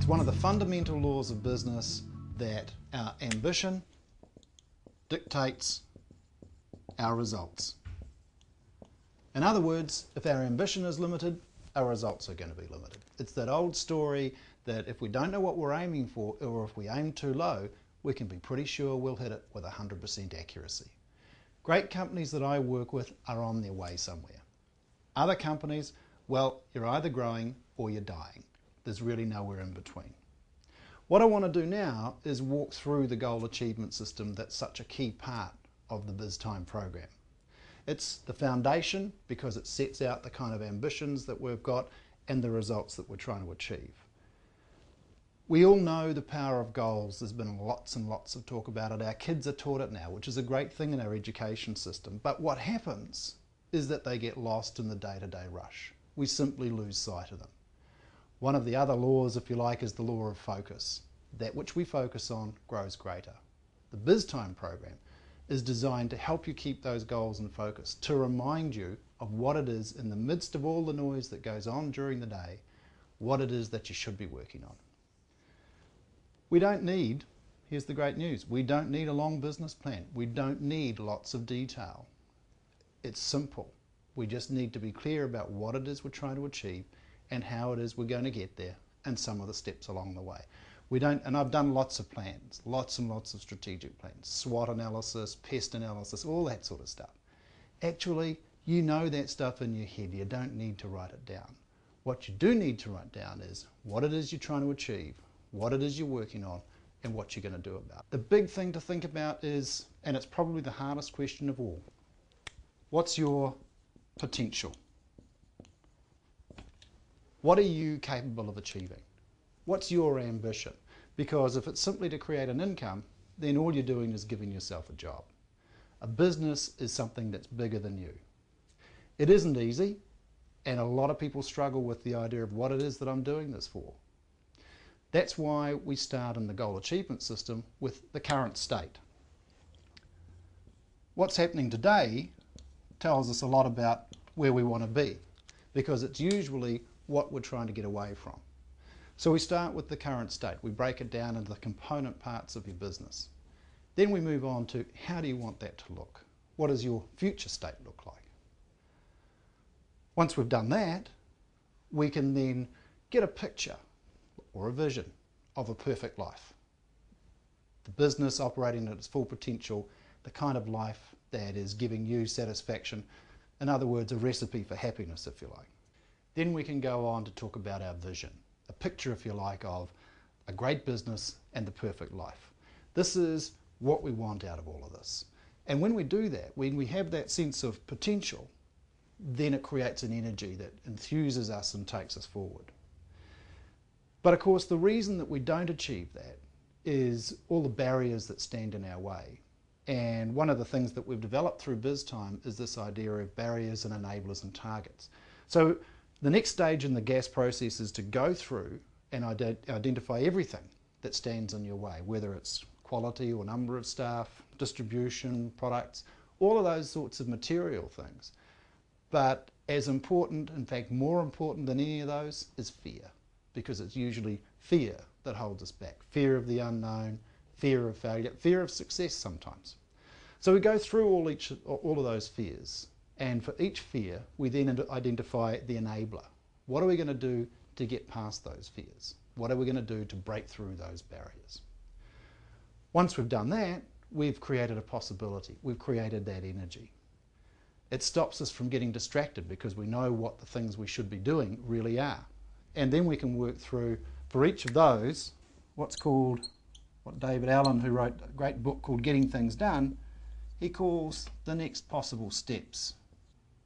one of the fundamental laws of business that our ambition dictates our results. In other words, if our ambition is limited, our results are going to be limited. It's that old story that if we don't know what we're aiming for, or if we aim too low, we can be pretty sure we'll hit it with 100% accuracy. Great companies that I work with are on their way somewhere. Other companies, well, you're either growing or you're dying. There's really nowhere in between. What I want to do now is walk through the goal achievement system that's such a key part of the BizTime program. It's the foundation because it sets out the kind of ambitions that we've got and the results that we're trying to achieve. We all know the power of goals. There's been lots and lots of talk about it. Our kids are taught it now, which is a great thing in our education system. But what happens is that they get lost in the day-to-day rush. We simply lose sight of them. One of the other laws, if you like, is the law of focus. That which we focus on grows greater. The BizTime program is designed to help you keep those goals in focus, to remind you of what it is in the midst of all the noise that goes on during the day, what it is that you should be working on. We don't need, here's the great news, we don't need a long business plan. We don't need lots of detail. It's simple. We just need to be clear about what it is we're trying to achieve and how it is we're going to get there and some of the steps along the way. We don't, and I've done lots of plans, lots and lots of strategic plans, SWOT analysis, pest analysis, all that sort of stuff. Actually, you know that stuff in your head. You don't need to write it down. What you do need to write down is what it is you're trying to achieve, what it is you're working on, and what you're going to do about it. The big thing to think about is, and it's probably the hardest question of all, what's your potential? What are you capable of achieving? What's your ambition? Because if it's simply to create an income, then all you're doing is giving yourself a job. A business is something that's bigger than you. It isn't easy, and a lot of people struggle with the idea of what it is that I'm doing this for. That's why we start in the goal achievement system with the current state. What's happening today tells us a lot about where we want to be, because it's usually what we're trying to get away from. So we start with the current state. We break it down into the component parts of your business. Then we move on to how do you want that to look? What does your future state look like? Once we've done that, we can then get a picture or a vision of a perfect life. The business operating at its full potential, the kind of life that is giving you satisfaction. In other words, a recipe for happiness, if you like. Then we can go on to talk about our vision. A picture, if you like, of a great business and the perfect life. This is what we want out of all of this. And when we do that, when we have that sense of potential, then it creates an energy that enthuses us and takes us forward. But of course, the reason that we don't achieve that is all the barriers that stand in our way. And one of the things that we've developed through BizTime is this idea of barriers and enablers and targets. So the next stage in the GAS process is to go through and identify everything that stands in your way, whether it's quality or number of staff, distribution, products, all of those sorts of material things. But as important, in fact more important than any of those, is fear, because it's usually fear that holds us back. Fear of the unknown, fear of failure, fear of success sometimes. So we go through all of those fears. And for each fear, we then identify the enabler. What are we going to do to get past those fears? What are we going to do to break through those barriers? Once we've done that, we've created a possibility. We've created that energy. It stops us from getting distracted because we know what the things we should be doing really are. And then we can work through, for each of those, what David Allen, who wrote a great book called Getting Things Done, he calls the next possible steps.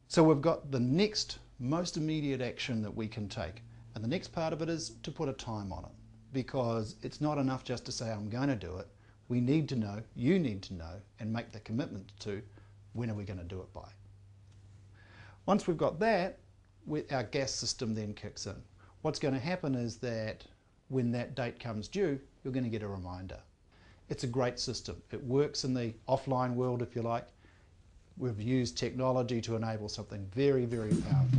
So we've got the next most immediate action that we can take. And the next part of it is to put a time on it, because it's not enough just to say I'm going to do it. We need to know, you need to know, and make the commitment to when are we going to do it by. Once we've got that, our GAS system then kicks in. What's going to happen is that when that date comes due, you're going to get a reminder. It's a great system. It works in the offline world, if you like. We've used technology to enable something very, very powerful.